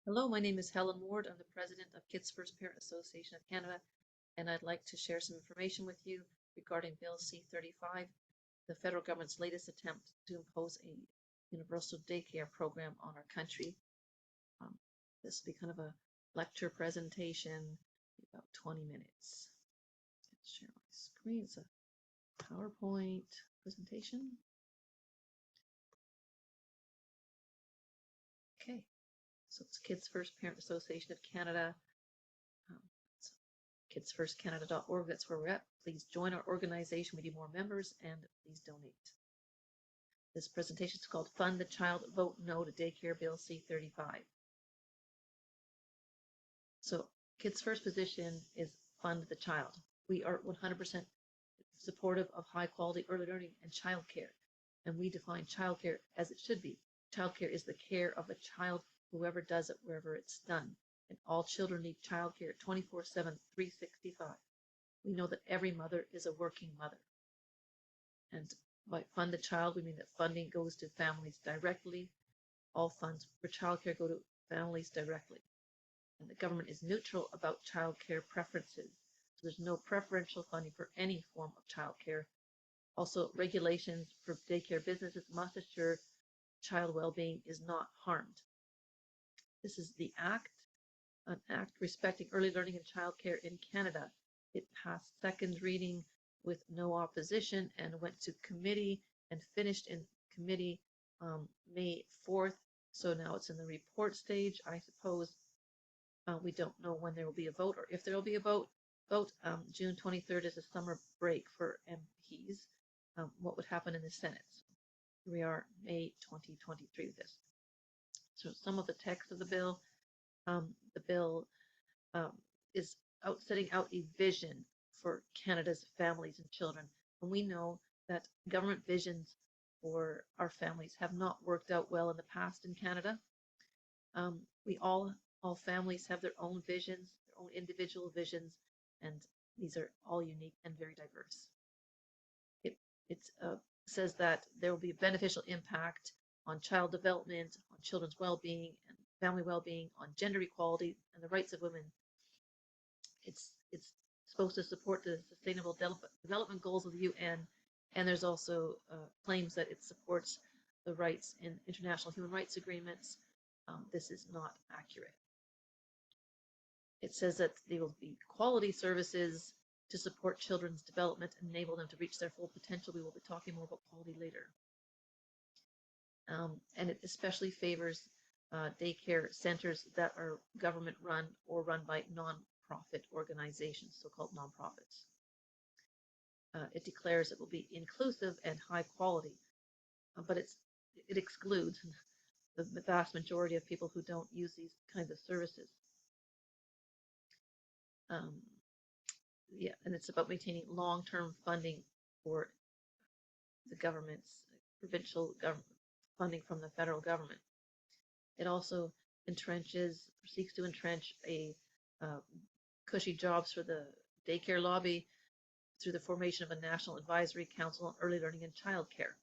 Hello, my name is Helen Ward. I'm the president of Kids First Parent Association of Canada, and I'd like to share some information with you regarding Bill C-35, the federal government's latest attempt to impose a universal daycare program on our country. Um, this will be kind of a lecture presentation, about 20 minutes. Let's share my screen. It's a PowerPoint presentation. Okay, so it's Kids First Parent Association of Canada. It's kidsfirstcanada.org. That's where we're at. Please join our organization. We need more members, and please donate. This presentation is called Fund the Child, Vote No to Daycare Bill C-35. So Kids First position is fund the child. We are 100% supportive of high quality early learning and childcare. And we define childcare as it should be. Childcare is the care of a child, whoever does it, wherever it's done. And all children need childcare 24/7, 365. We know that every mother is a working mother. And by fund the child, we mean that funding goes to families directly. All funds for childcare go to families directly. And the government is neutral about childcare preferences. So there's no preferential funding for any form of childcare. Also, regulations for daycare businesses must assure child well-being is not harmed. This is the act, an act respecting early learning and childcare in Canada. It passed second reading with no opposition and went to committee and finished in committee May 4th. So now it's in the report stage. I suppose we don't know when there will be a vote or if there will be a vote. June 23rd is a summer break for MPs. What would happen in the Senate? Here we are, May 2023 with this. So some of the text of the bill. The bill is setting out a vision for Canada's families and children. And we know that government visions for our families have not worked out well in the past in Canada. We all families have their own visions, their own individual visions, and these are all unique and very diverse. It says that there will be a beneficial impact on child development, on children's well-being and family well-being, on gender equality and the rights of women. It's supposed to support the sustainable development goals of the UN, and there's also claims that it supports the rights in international human rights agreements. This is not accurate. It says that there will be quality services to support children's development and enable them to reach their full potential. We will be talking more about quality later. And it especially favors daycare centers that are government run or run by non-profit organizations, so-called nonprofits. It declares it will be inclusive and high quality, but it excludes the vast majority of people who don't use these kinds of services. Yeah, and it's about maintaining long-term funding for the government's provincial government funding from the federal government. It also seeks to entrench a cushy jobs for the daycare lobby through the formation of a National Advisory Council on Early Learning and Childcare.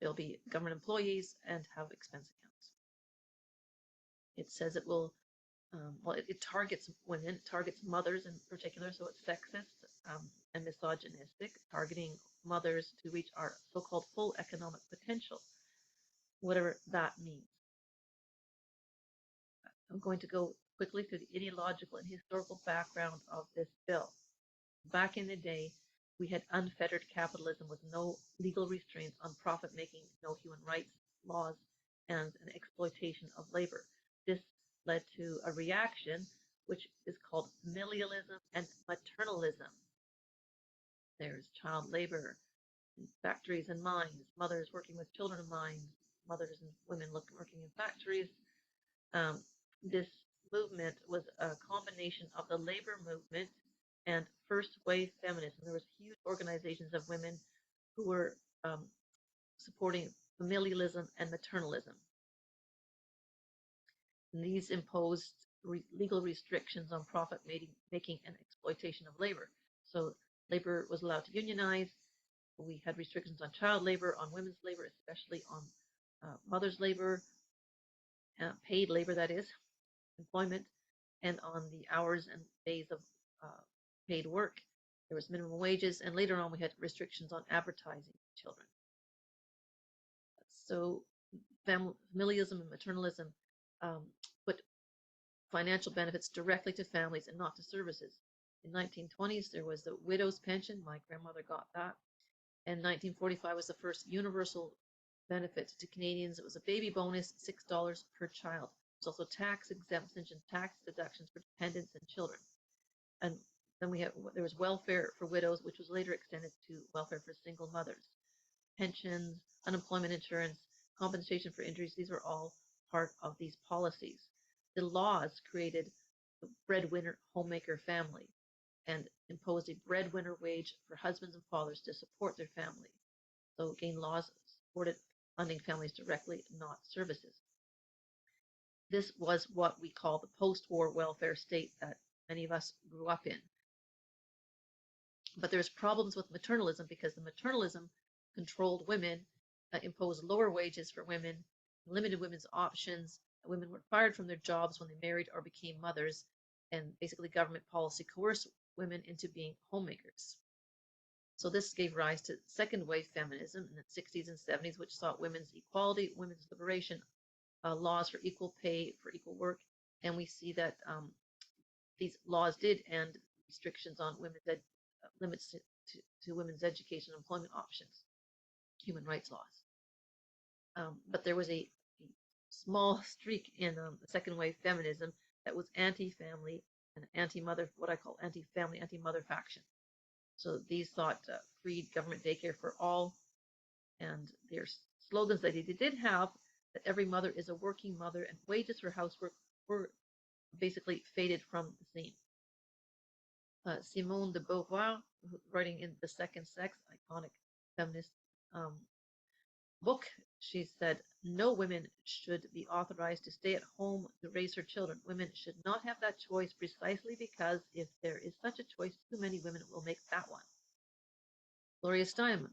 They'll be government employees and have expense accounts. It says it will, it targets women, targets mothers in particular, so it's sexist and misogynistic, targeting mothers to reach our so-called full economic potential, whatever that means. I'm going to go quickly through the ideological and historical background of this bill. Back in the day, we had unfettered capitalism with no legal restraints on profit making, no human rights laws, and an exploitation of labor. This led to a reaction which is called familialism and maternalism. There's child labor in factories and mines, mothers working with children in mines, mothers and women working in factories. This movement was a combination of the labor movement and first wave feminism. There was huge organizations of women who were supporting familialism and maternalism. And these imposed legal restrictions on profit making and exploitation of labor. So labor was allowed to unionize. We had restrictions on child labor, on women's labor, especially on mother's labor. paid labor, that is, employment, and on the hours and days of uh, paid work. There was minimum wages, and later on we had restrictions on advertising children. So familialism and maternalism um, put financial benefits directly to families and not to services. In 1920s, there was the widow's pension. My grandmother got that. And 1945 was the first universal benefit to Canadians. It was a baby bonus, $6 per child. There's also tax exemptions and tax deductions for dependents and children. And then there was welfare for widows, which was later extended to welfare for single mothers. Pensions, unemployment insurance, compensation for injuries, these were all part of these policies. The laws created the breadwinner homemaker family and imposed a breadwinner wage for husbands and fathers to support their family. So again, laws supported funding families directly, not services. This was what we call the post-war welfare state that many of us grew up in. But there's problems with maternalism because the maternalism controlled women, imposed lower wages for women, limited women's options. Women were fired from their jobs when they married or became mothers, and basically government policy coerced women into being homemakers. So this gave rise to second wave feminism in the 60s and 70s, which sought women's equality, women's liberation, laws for equal pay for equal work. And we see that these laws did end restrictions on women's limits to women's education and employment options, human rights laws. But there was a small streak in the second wave feminism that was anti-family and anti-mother, what I call anti-family, anti-mother faction. So these sought free government daycare for all, and their slogans that they did have that every mother is a working mother and wages for housework were basically faded from the scene. Simone de Beauvoir, writing in The Second Sex, iconic feminist book, she said, no women should be authorized to stay at home to raise her children. Women should not have that choice precisely because if there is such a choice, too many women will make that one. Gloria Steinem,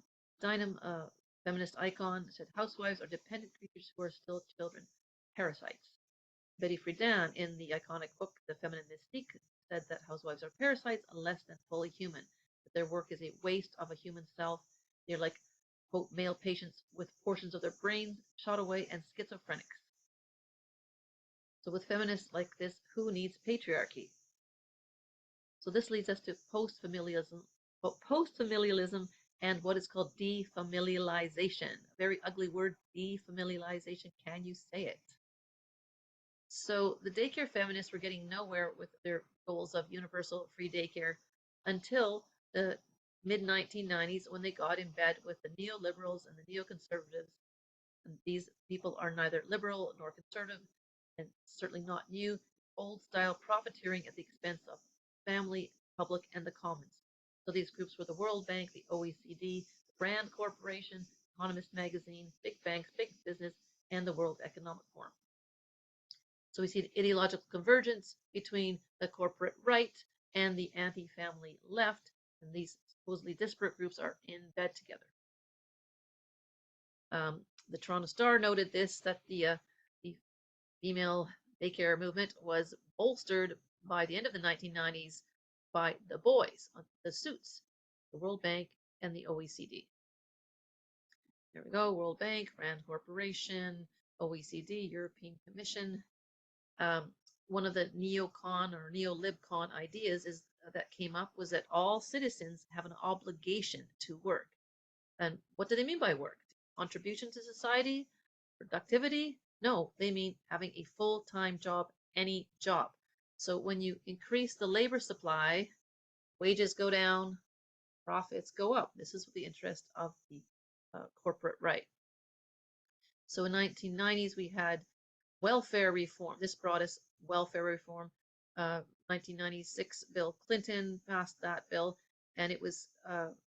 feminist icon, said housewives are dependent creatures who are still children, parasites. Betty Friedan, in the iconic book The Feminine Mystique, said that housewives are parasites, less than fully human, that their work is a waste of a human self. They're like, quote, male patients with portions of their brains shot away and schizophrenics. So with feminists like this, who needs patriarchy? So this leads us to post-familialism and what is called defamilialization. A very ugly word, defamilialization. Can you say it? So the daycare feminists were getting nowhere with their goals of universal free daycare until the mid-1990s when they got in bed with the neoliberals and the neoconservatives. And these people are neither liberal nor conservative and certainly not new. Old-style profiteering at the expense of family, public, and the commons. So these groups were the World Bank, the OECD, the Brand Corporation, Economist Magazine, big banks, big business, and the World Economic Forum. So we see an ideological convergence between the corporate right and the anti-family left, and these supposedly disparate groups are in bed together. The Toronto Star noted this, that the female daycare movement was bolstered by the end of the 1990s by the boys, the suits, the World Bank and the OECD. There we go, World Bank, Rand Corporation, OECD, European Commission. One of the neocon or neolibcon ideas that came up was that all citizens have an obligation to work. And what do they mean by work? Contribution to society? Productivity? No, they mean having a full-time job, any job. So when you increase the labor supply, wages go down, profits go up. This is the interest of the corporate right. So in 1990s, we had welfare reform. This brought us welfare reform. 1996, Bill Clinton passed that bill, and it was,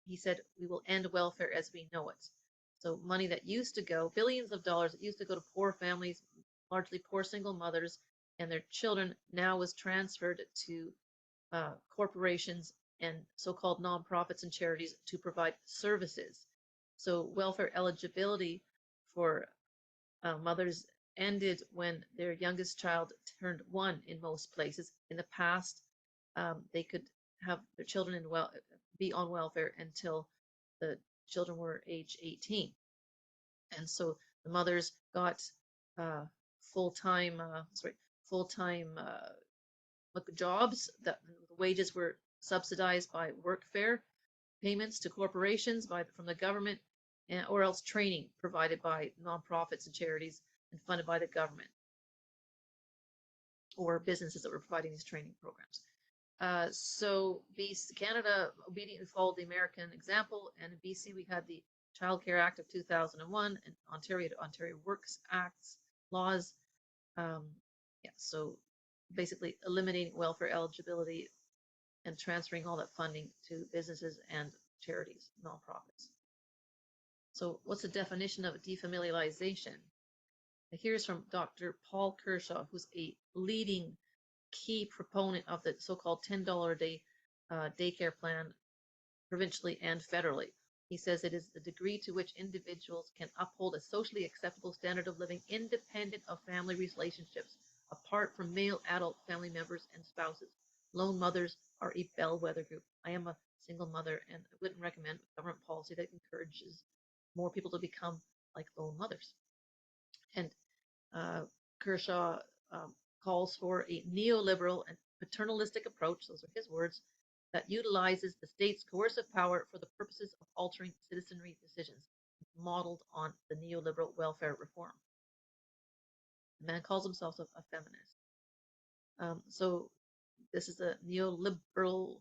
he said, we will end welfare as we know it. So money that used to go, billions of dollars that used to go to poor families, largely poor single mothers and their children, now was transferred to corporations and so-called nonprofits and charities to provide services. So welfare eligibility for mothers ended when their youngest child turned 1 in most places. In the past, they could have their children be on welfare until the children were age 18. And so the mothers got uh, full-time full-time jobs that the wages were subsidized by workfare payments to corporations from the government, or else training provided by nonprofits and charities and funded by the government, or businesses that were providing these training programs. So Canada obediently followed the American example, and in BC we had the Child Care Act of 2001 and Ontario Works Acts laws. Yeah, so basically eliminating welfare eligibility and transferring all that funding to businesses and charities, nonprofits. So what's the definition of defamilialization? Here's from Dr. Paul Kershaw, who's a leading key proponent of the so-called $10 a day daycare plan, provincially and federally. He says it is the degree to which individuals can uphold a socially acceptable standard of living independent of family relationships, apart from male adult family members and spouses. Lone mothers are a bellwether group. I am a single mother, and I wouldn't recommend government policy that encourages more people to become like lone mothers. And Kershaw calls for a neoliberal and paternalistic approach, those are his words, that utilizes the state's coercive power for the purposes of altering citizenry decisions, modeled on the neoliberal welfare reform. The man calls himself a feminist. So this is a neolibcon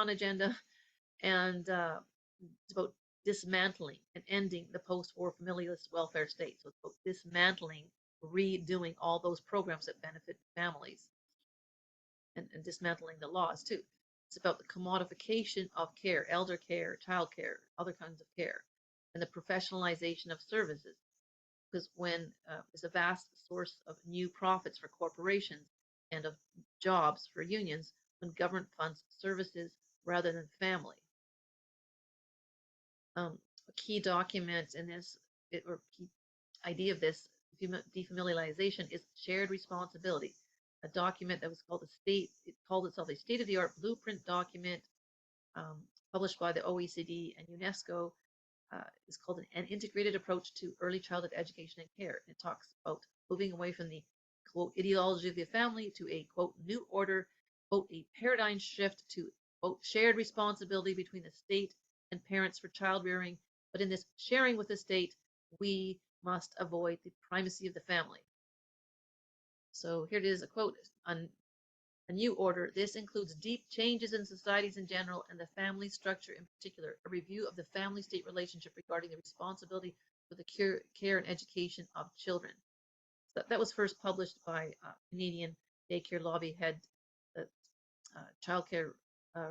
agenda, and it's about dismantling and ending the post-war familialist welfare state. So it's about dismantling, redoing all those programs that benefit families, and dismantling the laws too. It's about the commodification of care, elder care, child care, other kinds of care, and the professionalization of services. Because when there's a vast source of new profits for corporations and of jobs for unions when government funds services rather than family. A key document in this, or key idea of this defamilialization, is shared responsibility. A document that was called it called itself a state-of-the-art blueprint document, published by the OECD and UNESCO. Is called an integrated approach to early childhood education and care. It talks about moving away from the quote ideology of the family to a quote new order, quote a paradigm shift to quote shared responsibility between the state and parents for child rearing. But in this sharing with the state, we must avoid the primacy of the family. So here it is, a quote on a new order. This includes deep changes in societies in general and the family structure in particular, a review of the family-state relationship regarding the responsibility for the care and education of children. So that was first published by Canadian daycare lobby head, the Child Care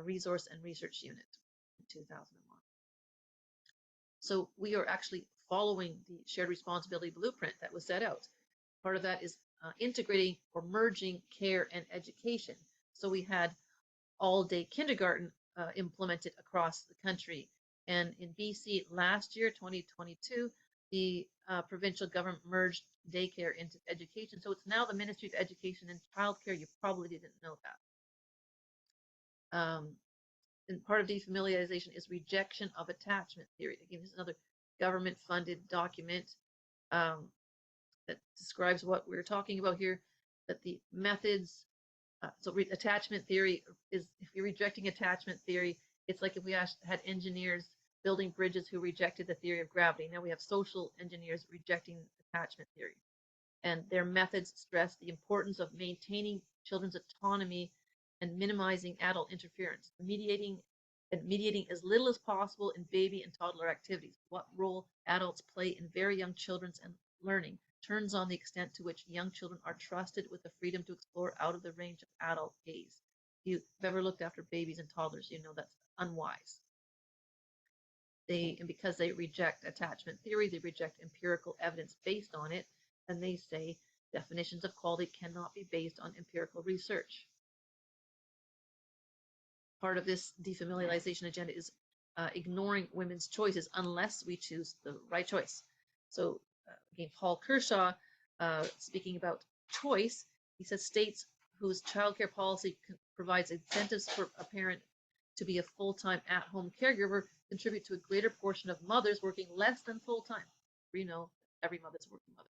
Resource and Research Unit in 2001. So we are actually following the shared responsibility blueprint that was set out. Part of that is integrating or merging care and education. So we had all-day kindergarten implemented across the country. And in BC last year, 2022, the provincial government merged daycare into education. So it's now the Ministry of Education and Childcare. You probably didn't know that. And part of defamiliarization is rejection of attachment theory. Again, this is another government-funded document that describes what we're talking about here, that the methods, attachment theory is, if you're rejecting attachment theory, it's like if we had engineers building bridges who rejected the theory of gravity. Now we have social engineers rejecting attachment theory. And their methods stress the importance of maintaining children's autonomy and minimizing adult interference, mediating as little as possible in baby and toddler activities. What role adults play in very young children's and learning turns on the extent to which young children are trusted with the freedom to explore out of the range of adult gaze. If you've ever looked after babies and toddlers, you know that's unwise. And because they reject attachment theory, they reject empirical evidence based on it, and they say definitions of quality cannot be based on empirical research. Part of this defamiliarization agenda is ignoring women's choices unless we choose the right choice. So again, Paul Kershaw, speaking about choice, he says states whose childcare policy provides incentives for a parent to be a full-time at-home caregiver contribute to a greater portion of mothers working less than full-time. We know every mother's a working mother.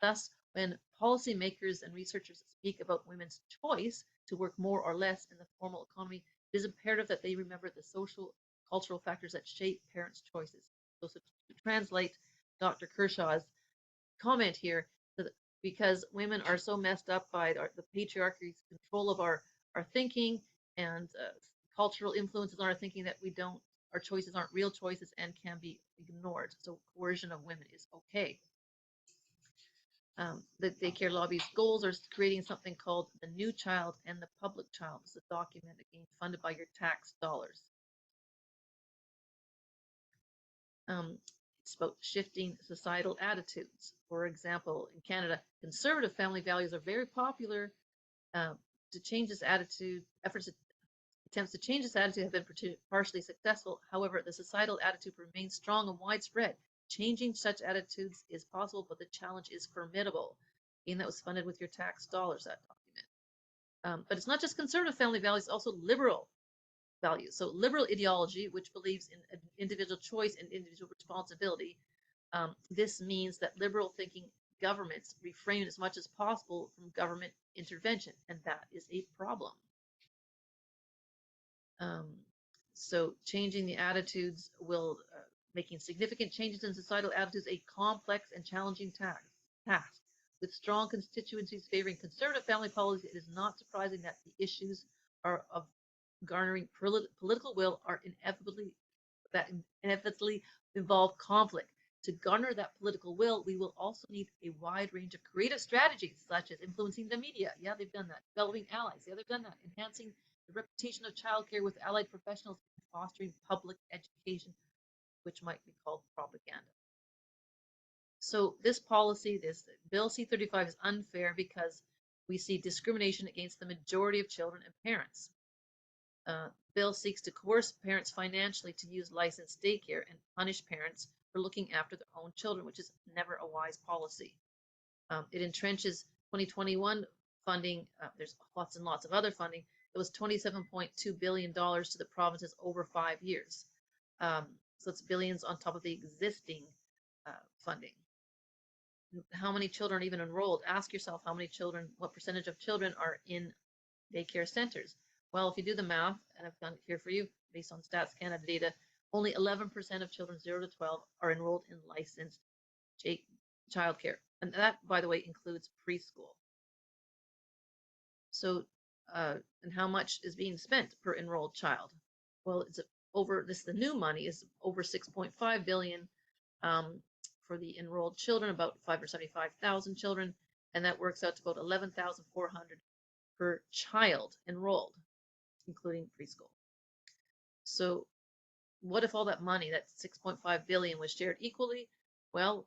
Thus, when policymakers and researchers speak about women's choice to work more or less in the formal economy, it is imperative that they remember the social, cultural factors that shape parents' choices. So to translate Dr. Kershaw's comment here, because women are so messed up by the patriarchy's control of our thinking and cultural influences on our thinking, that our choices aren't real choices and can be ignored. So coercion of women is okay. The daycare lobby's goals are creating something called the New Child and the Public Child. It's a document, again, funded by your tax dollars. It's about shifting societal attitudes. For example, in Canada, conservative family values are very popular. To change this attitude, attempts to change this attitude have been partially successful. However, the societal attitude remains strong and widespread. Changing such attitudes is possible, but the challenge is formidable. Again, that was funded with your tax dollars, that document. But it's not just conservative family values, also liberal values. So liberal ideology, which believes in individual choice and individual responsibility, this means that liberal thinking governments refrain as much as possible from government intervention, and that is a problem. So changing the attitudes will making significant changes in societal attitudes a complex and challenging task. With strong constituencies favoring conservative family policy, it is not surprising that the issues of garnering political will are inevitably involve conflict. To garner that political will, we will also need a wide range of creative strategies, such as influencing the media. Yeah, they've done that. Developing allies. Yeah, they've done that. Enhancing the reputation of childcare with allied professionals, and fostering public education, which might be called propaganda. So this policy, this Bill C-35, is unfair because we see discrimination against the majority of children and parents. Bill seeks to coerce parents financially to use licensed daycare and punish parents for looking after their own children, which is never a wise policy. It entrenches 2021 funding. There's lots and lots of other funding. It was $27.2 billion to the provinces over 5 years. So it's billions on top of the existing funding. How many children are even enrolled? Ask yourself how many children, what percentage of children are in daycare centers. Well, if you do the math, and I've done it here for you based on Stats Canada data, only 11% of children 0 to 12 are enrolled in licensed childcare. And that, by the way, includes preschool. So, and how much is being spent per enrolled child? Well, it's the new money is over 6.5 billion for the enrolled children, about 575,000 children, and that works out to about 11,400 per child enrolled, including preschool. So what if all that money, that 6.5 billion, was shared equally? Well,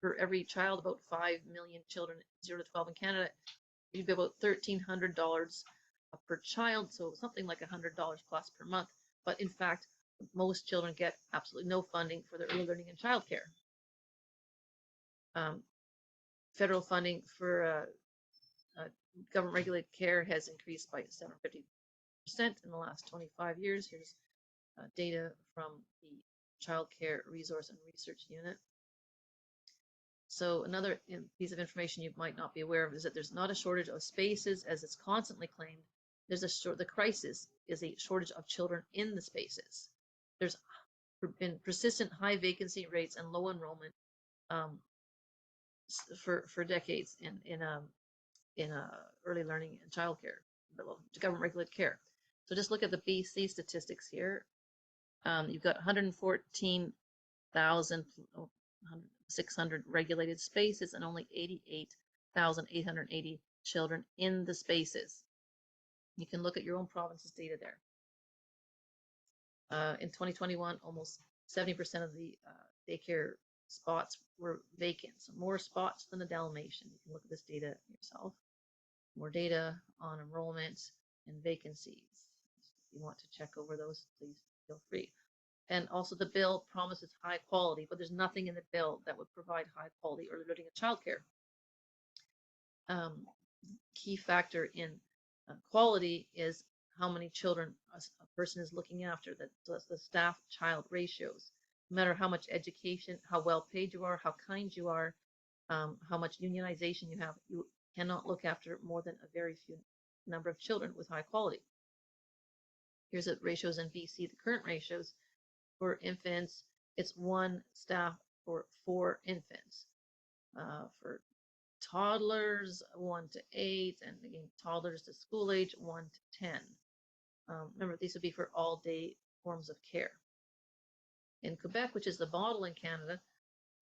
for every child, about 5 million children 0 to 12 in Canada, it'd be about $1,300 per child, so something like $100 plus per month. But in fact, most children get absolutely no funding for their early learning and childcare. Federal funding for government-regulated care has increased by 750% in the last 25 years. Here's data from the Child Care Resource and Research Unit. So another piece of information you might not be aware of is that there's not a shortage of spaces, as it's constantly claimed. The crisis is a shortage of children in the spaces. There's been persistent high vacancy rates and low enrollment for decades in early learning and childcare, government-regulated care. So just look at the BC statistics here. You've got 114,600 regulated spaces and only 88,880 children in the spaces. You can look at your own province's data there. In 2021, almost 70% of the daycare spots were vacant. So more spots than a Dalmatian. You can look at this data yourself. More data on enrollment and vacancies. If you want to check over those, please feel free. And also the bill promises high quality, but there's nothing in the bill that would provide high quality early learning and childcare. Key factor in quality is how many children a person is looking after. That's the staff-child ratios. No matter how much education, how well paid you are, how kind you are, how much unionization you have, you cannot look after more than a very few number of children with high quality. Here's the ratios in BC, the current ratios. For infants, it's 1 staff for 4 infants. For toddlers, 1 to 8, and again, toddlers to school age, 1 to 10. Remember, these would be for all day forms of care. In Quebec, which is the model in Canada,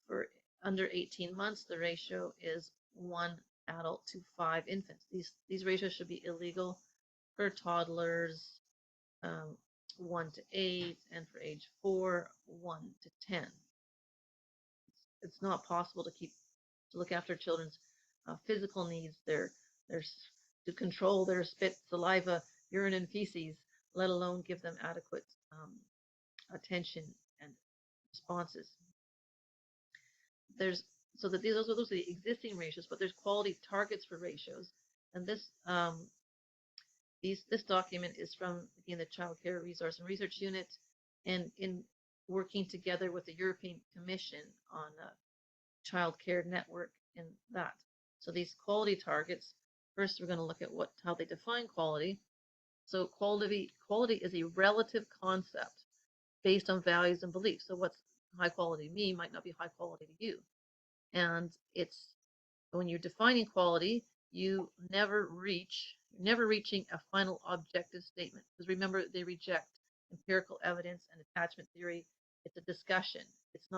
for under 18 months, the ratio is 1 adult to 5 infants. These ratios should be illegal for toddlers, 1 to 8, and for age 4, 1 to 10. It's not possible to look after children's physical needs, to control their spit, saliva, urine, and feces, let alone give them adequate attention and responses. Those are the existing ratios, but there's quality targets for ratios, and this document is from, again, the Child Care Resource and Research Unit, and in working together with the European Commission on a child care network in that. So these quality targets, first we're going to look at how they define quality. So quality is a relative concept based on values and beliefs. So what's high quality to me might not be high quality to you. And it's when you're defining quality, you're never reaching a final objective statement. Because remember, they reject empirical evidence and attachment theory. It's a discussion. It's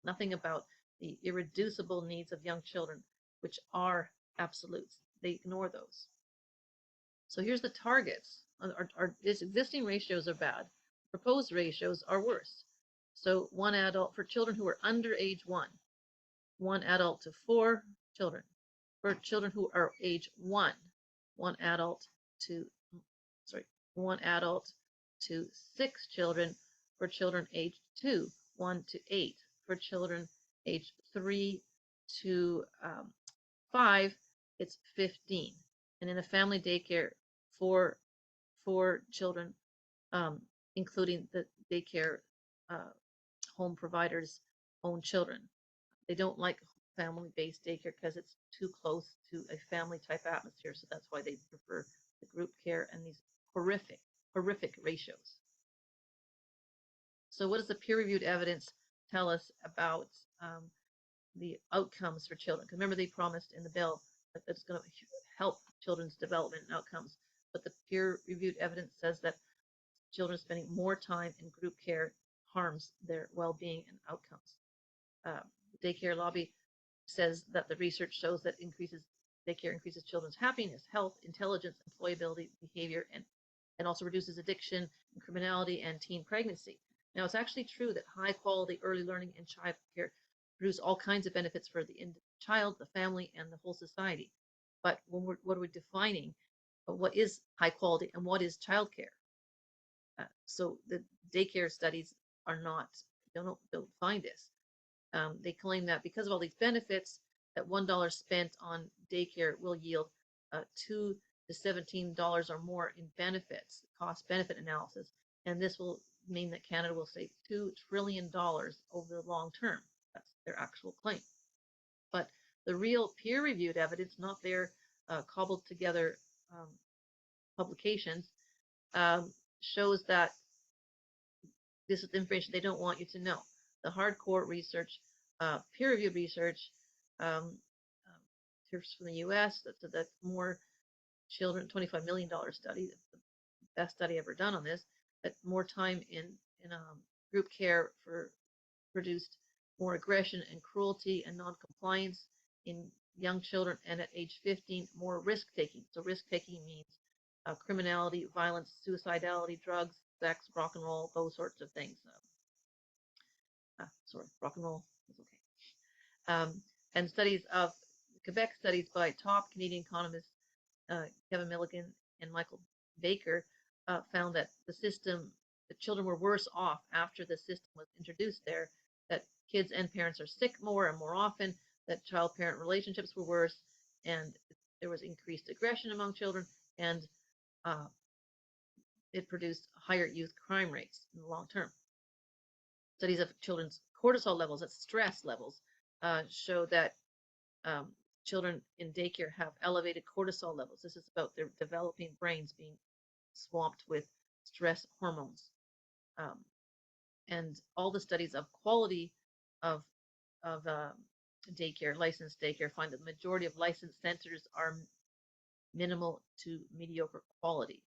nothing about the irreducible needs of young children, which are absolutes. They ignore those. So here's the targets. These existing ratios are bad. Proposed ratios are worse. So 1 adult for children who are under age 1 adult to 4 children. For children who are age 1 adult to 6 children. For children age 2, 1 to 8. For children age 3 to 5, it's 15. And in a family daycare, for children, including the daycare home providers' own children. They don't like family-based daycare because it's too close to a family-type atmosphere, so that's why they prefer the group care and these horrific ratios. So what does the peer-reviewed evidence tell us about the outcomes for children? Because remember, they promised in the bill that it's going to help children's development and outcomes, but the peer-reviewed evidence says that children spending more time in group care harms their well-being and outcomes. The daycare lobby says that the research shows that daycare increases children's happiness, health, intelligence, employability, behavior, and also reduces addiction and criminality and teen pregnancy. Now, it's actually true that high-quality early learning and child care produce all kinds of benefits for the child, the family, and the whole society. But what are we defining? What is high quality and what is child care? So the daycare studies don't find this. They claim that because of all these benefits, that $1 spent on daycare will yield $2 to $17 or more in benefits, cost-benefit analysis, and this will mean that Canada will save $2 trillion over the long term. That's their actual claim. But the real peer-reviewed evidence, not their cobbled together publications, shows that this is information they don't want you to know. The hardcore research, peer-reviewed research, here's from the U.S. That's more children, $25 million study, the best study ever done on this. That more time in group care produced more aggression and cruelty and non-compliance in young children, and at age 15, more risk-taking. So risk-taking means criminality, violence, suicidality, drugs, sex, rock and roll, those sorts of things. Rock and roll is okay. And Quebec studies by top Canadian economists Kevin Milligan and Michael Baker found that the system that children were worse off after the system was introduced there, that kids and parents are sick more and more often, that child-parent relationships were worse, and there was increased aggression among children, and uh, it produced higher youth crime rates in the long term. Studies of children's cortisol levels, that's stress levels, show that um, children in daycare have elevated cortisol levels. This is about their developing brains being swamped with stress hormones. And all the studies of quality of daycare, licensed daycare, find that the majority of licensed centers are minimal to mediocre quality,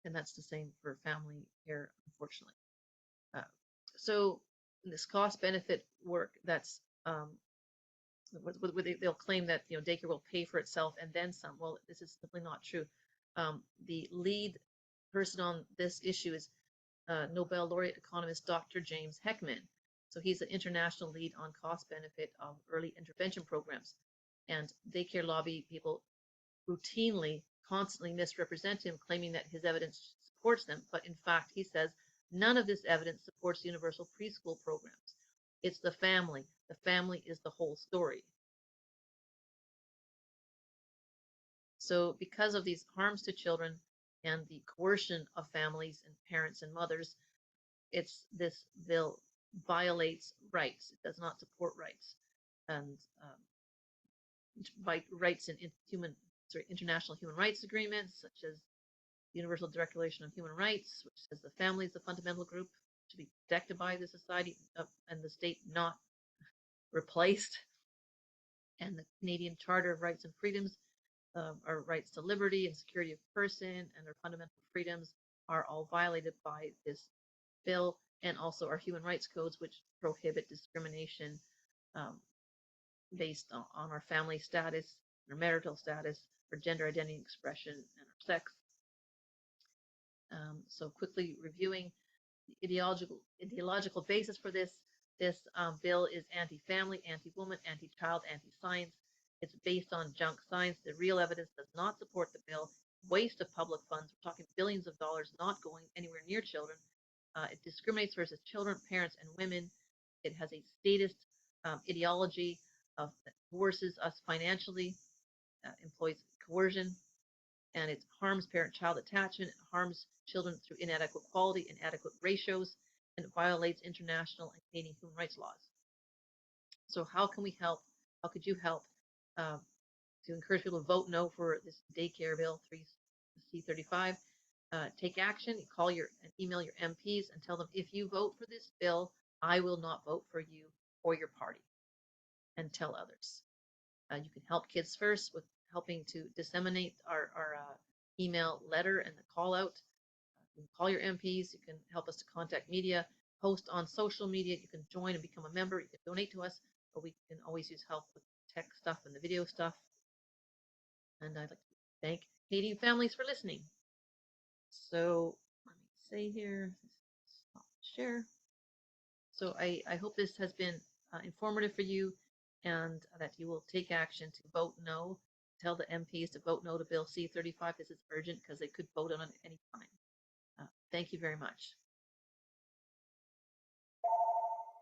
and that's the same for family care, unfortunately. Uh, so this cost-benefit work, that's they'll claim that daycare will pay for itself and then some. Well, this is simply not true. The lead person on this issue is Nobel laureate economist Dr. James Heckman. So he's an international lead on cost benefit of early intervention programs. And daycare lobby people routinely, constantly misrepresent him, claiming that his evidence supports them. But in fact, he says none of this evidence supports universal preschool programs. It's the family. The family is the whole story. So because of these harms to children and the coercion of families and parents and mothers, this bill violates rights. It does not support rights, and by rights in international human rights agreements, such as the Universal Declaration of Human Rights, which says the family is a fundamental group to be protected by the society and the state, not replaced. And the Canadian Charter of Rights and Freedoms, our rights to liberty and security of person and our fundamental freedoms are all violated by this bill, and also our human rights codes, which prohibit discrimination based on our family status, our marital status, our gender identity expression, and our sex. So quickly reviewing the ideological basis for this bill is anti-family, anti-woman, anti-child, anti-science. It's based on junk science. The real evidence does not support the bill. Waste of public funds. We're talking billions of dollars not going anywhere near children. It discriminates versus children, parents, and women. It has a statist ideology that coerces us financially, employs coercion, and it harms parent-child attachment, it harms children through inadequate quality, inadequate ratios, and it violates international and Canadian human rights laws. So how can we help? How could you help to encourage people to vote no for this daycare bill, C-35? Take action. Call and email your MPs and tell them, if you vote for this bill, I will not vote for you or your party. And tell others. You can help Kids First with helping to disseminate our email letter and the call out. You can call your MPs. You can help us to contact media, post on social media. You can join and become a member. You can donate to us, but we can always use help with tech stuff and the video stuff. And I'd like to thank Canadian families for listening. So let me say here, stop share. So I hope this has been informative for you, and that you will take action to vote no. Tell the MPs to vote no to Bill C-35. This is urgent because they could vote on it at any time. Thank you very much.